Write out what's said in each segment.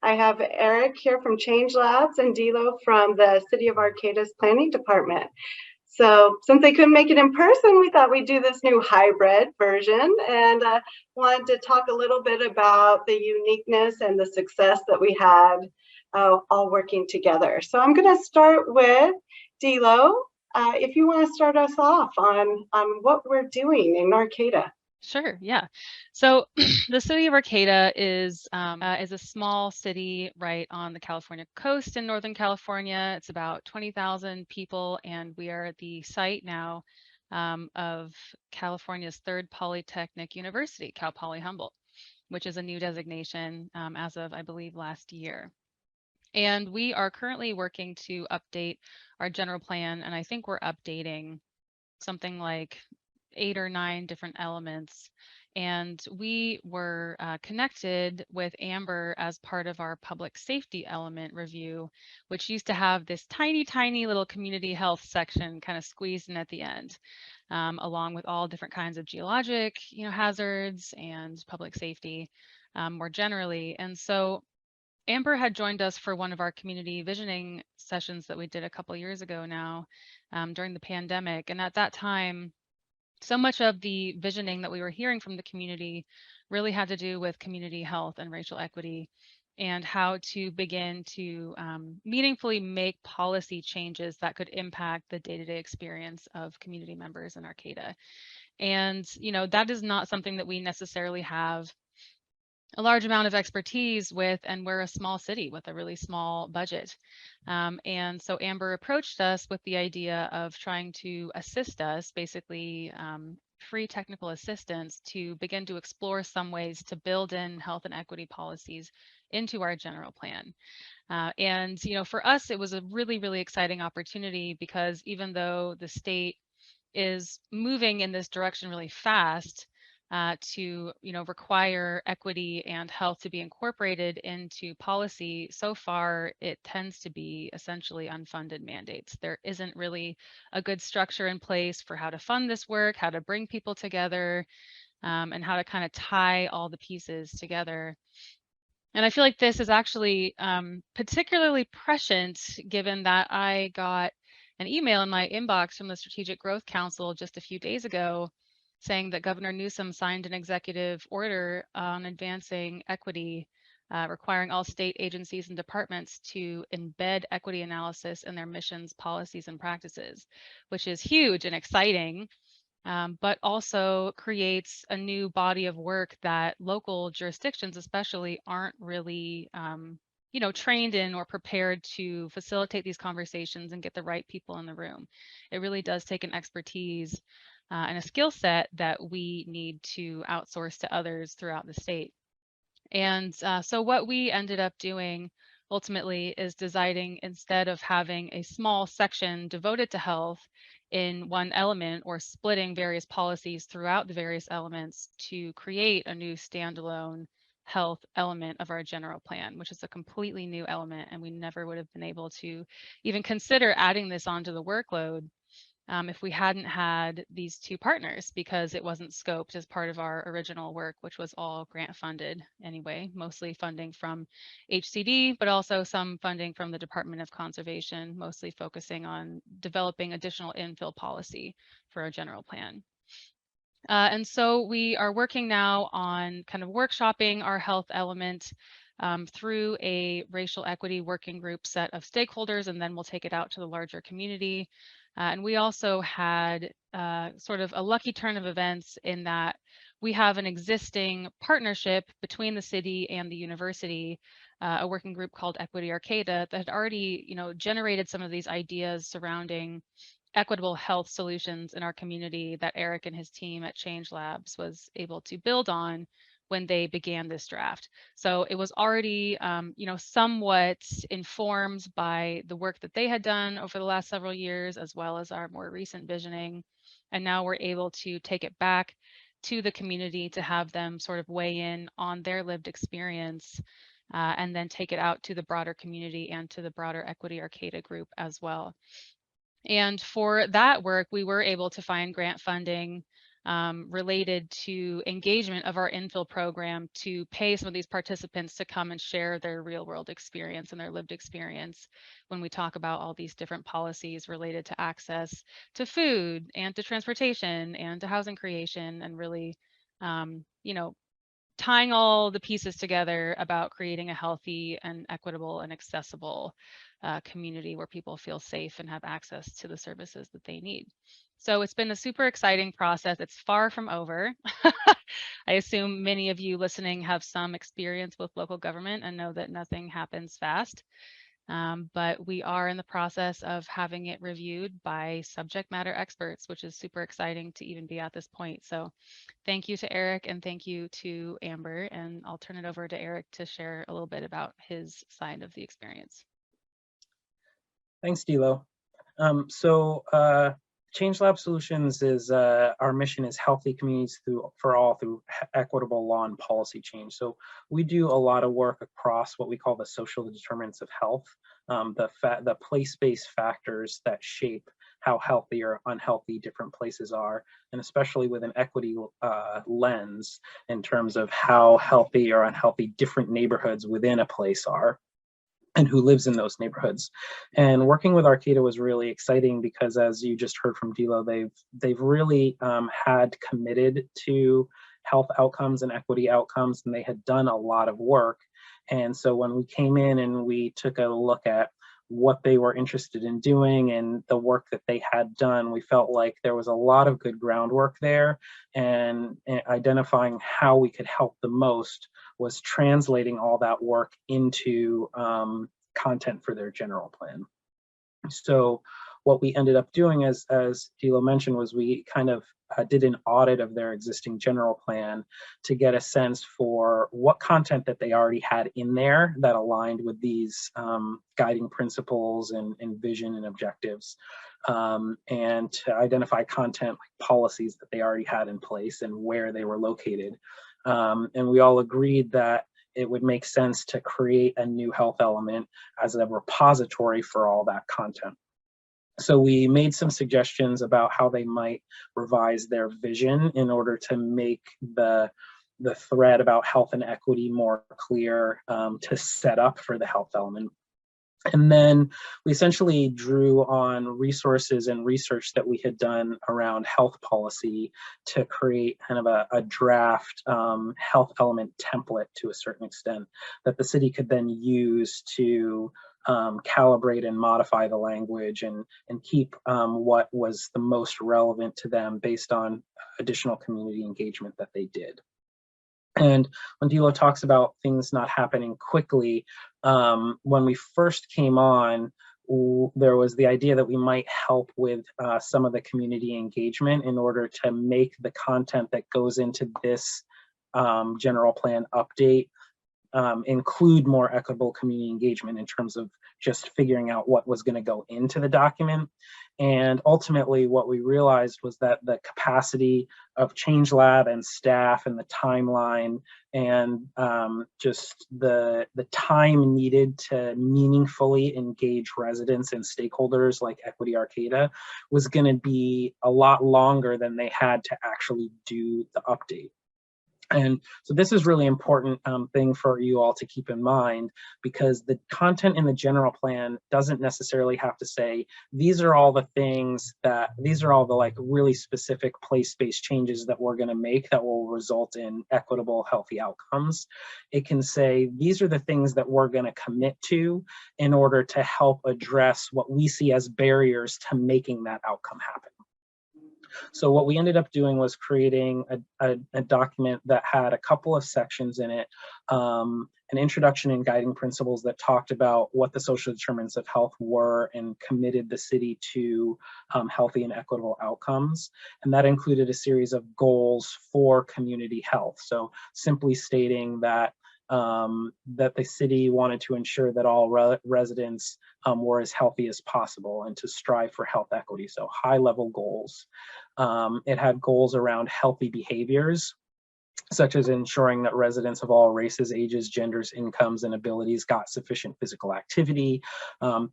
I have Eric here from Change Labs and Dilo from the City of Arcata's Planning Department. So since they couldn't make it in person, we thought we'd do this new hybrid version and wanted to talk a little bit about the uniqueness and the success that we had all working together. So I'm going to start with Dilo. If you want to start us off on what we're doing in Arcata. Sure, yeah. So the city of Arcata is a small city right on the California coast in Northern California. It's about 20,000 people, and we are at the site now of California's third polytechnic university, Cal Poly Humboldt, which is a new designation as of, I believe, last year. And we are currently working to update our general plan, and I think we're updating something like 8 or 9 different elements. And we were connected with Amber as part of our public safety element review, which used to have this tiny, tiny little community health section kind of squeezed in at the end, along with all different kinds of geologic, hazards and public safety more generally. And so Amber had joined us for one of our community visioning sessions that we did a couple years ago now during the pandemic. And at that time, so much of the visioning that we were hearing from the community really had to do with community health and racial equity and how to begin to meaningfully make policy changes that could impact the day-to-day experience of community members in Arcata. And, that is not something that we necessarily have a large amount of expertise with, and we're a small city with a really small budget. And so Amber approached us with the idea of trying to assist us, basically free technical assistance, to begin to explore some ways to build in health and equity policies into our general plan. And for us, it was a really, really exciting opportunity because even though the state is moving in this direction really fast, to require equity and health to be incorporated into policy, so far it tends to be essentially unfunded mandates. There isn't really a good structure in place for how to fund this work, how to bring people together, and how to kind of tie all the pieces together. And I feel like this is actually particularly prescient given that I got an email in my inbox from the Strategic Growth Council just a few days ago saying that Governor Newsom signed an executive order on advancing equity, requiring all state agencies and departments to embed equity analysis in their missions, policies, and practices, which is huge and exciting, but also creates a new body of work that local jurisdictions especially aren't really trained in or prepared to facilitate these conversations and get the right people in the room. It really does take an expertise and a skill set that we need to outsource to others throughout the state. And so what we ended up doing ultimately is deciding, instead of having a small section devoted to health in one element or splitting various policies throughout the various elements, to create a new standalone health element of our general plan, which is a completely new element. And we never would have been able to even consider adding this onto the workload if we hadn't had these two partners, because it wasn't scoped as part of our original work, which was all grant funded anyway, mostly funding from HCD, but also some funding from the Department of Conservation, mostly focusing on developing additional infill policy for our general plan. And so we are working now on kind of workshopping our health element through a racial equity working group set of stakeholders, and then we'll take it out to the larger community. And we also had sort of a lucky turn of events in that we have an existing partnership between the city and the university, a working group called Equity Arcata that had already, generated some of these ideas surrounding equitable health solutions in our community that Eric and his team at Change Labs was able to build on when they began this draft. So it was already, somewhat informed by the work that they had done over the last several years, as well as our more recent visioning. And now we're able to take it back to the community to have them sort of weigh in on their lived experience, and then take it out to the broader community and to the broader Equity Arcata group as well. And for that work, we were able to find grant funding related to engagement of our infill program to pay some of these participants to come and share their real world experience and their lived experience when we talk about all these different policies related to access to food and to transportation and to housing creation, and really, you know, tying all the pieces together about creating a healthy and equitable and accessible community where people feel safe and have access to the services that they need. So it's been a super exciting process. It's far from over. I assume many of you listening have some experience with local government and know that nothing happens fast. But we are in the process of having it reviewed by subject matter experts, which is super exciting to even be at this point. So thank you to Eric and thank you to Amber. And I'll turn it over to Eric to share a little bit about his side of the experience. Thanks, Dilo. Change Lab Solutions is our mission is healthy communities for all through equitable law and policy change. So we do a lot of work across what we call the social determinants of health, the place-based factors that shape how healthy or unhealthy different places are, and especially with an equity lens in terms of how healthy or unhealthy different neighborhoods within a place are, and who lives in those neighborhoods. And working with Arcata was really exciting because, as you just heard from Dilo, they've really had committed to health outcomes and equity outcomes, and they had done a lot of work. And so when we came in and we took a look at what they were interested in doing and the work that they had done, we felt like there was a lot of good groundwork there, and identifying how we could help the most was translating all that work into content for their general plan. So what we ended up doing, as Dilo mentioned, was we kind of did an audit of their existing general plan to get a sense for what content that they already had in there that aligned with these guiding principles and vision and objectives, and to identify content like policies that they already had in place and where they were located. And we all agreed that it would make sense to create a new health element as a repository for all that content. So we made some suggestions about how they might revise their vision in order to make the thread about health and equity more clear, to set up for the health element. And then we essentially drew on resources and research that we had done around health policy to create kind of a draft health element template to a certain extent that the city could then use to calibrate and modify the language and keep what was the most relevant to them based on additional community engagement that they did. And when Dilo talks about things not happening quickly, when we first came on, there was the idea that we might help with some of the community engagement in order to make the content that goes into this general plan update include more equitable community engagement in terms of just figuring out what was going to go into the document. And ultimately what we realized was that the capacity of Change Lab and staff and the timeline and just the time needed to meaningfully engage residents and stakeholders like Equity Arcata was going to be a lot longer than they had to actually do the update. And so this is really important thing for you all to keep in mind, because the content in the general plan doesn't necessarily have to say, these are all the things that, these are all the like really specific place-based changes that we're going to make that will result in equitable, healthy outcomes. It can say, these are the things that we're going to commit to in order to help address what we see as barriers to making that outcome happen. So what we ended up doing was creating a document that had a couple of sections in it, an introduction and guiding principles that talked about what the social determinants of health were and committed the city to healthy and equitable outcomes. And that included a series of goals for community health. So simply stating that that the city wanted to ensure that all residents were as healthy as possible and to strive for health equity, so high level goals. It had goals around healthy behaviors, such as ensuring that residents of all races, ages, genders, incomes, and abilities got sufficient physical activity.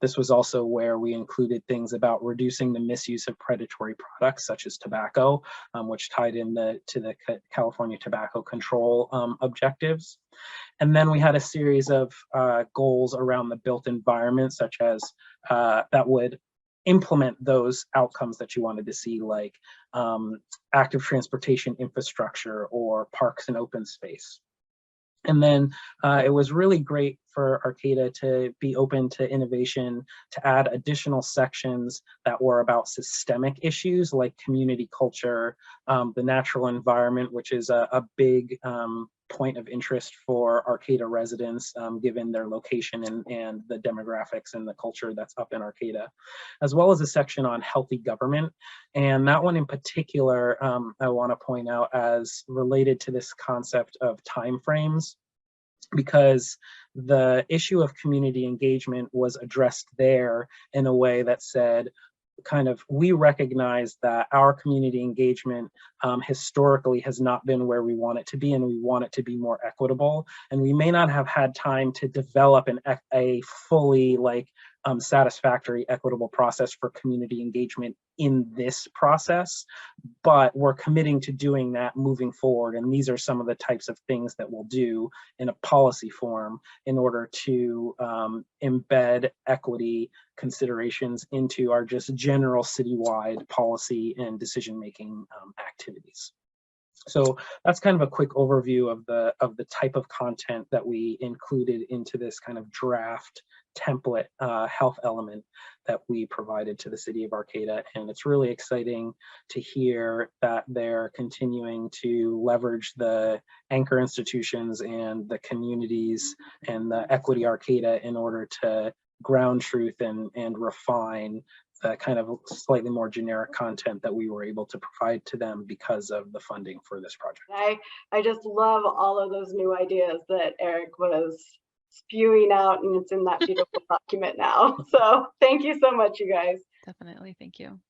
This was also where we included things about reducing the misuse of predatory products such as tobacco, which tied in to the California tobacco control objectives. And then we had a series of goals around the built environment, such as that would implement those outcomes that you wanted to see, like active transportation infrastructure or parks and open space. And then it was really great for Arcata to be open to innovation, to add additional sections that were about systemic issues like community culture, the natural environment, which is a big point of interest for Arcata residents, given their location and the demographics and the culture that's up in Arcata, as well as a section on healthy government. And that one in particular, I want to point out as related to this concept of timeframes, because the issue of community engagement was addressed there in a way that said, kind of, we recognize that our community engagement historically has not been where we want it to be, and we want it to be more equitable. And we may not have had time to develop a fully satisfactory, equitable process for community engagement in this process, but we're committing to doing that moving forward. And these are some of the types of things that we'll do in a policy form in order to embed equity considerations into our just general citywide policy and decision-making activities. So that's kind of a quick overview of the type of content that we included into this kind of draft template health element that we provided to the city of Arcata. And it's really exciting to hear that they're continuing to leverage the anchor institutions and the communities and the Equity Arcata in order to ground truth and refine the kind of slightly more generic content that we were able to provide to them because of the funding for this project. I just love all of those new ideas that Eric was spewing out, and it's in that beautiful document now. So thank you so much, you guys. Definitely. Thank you.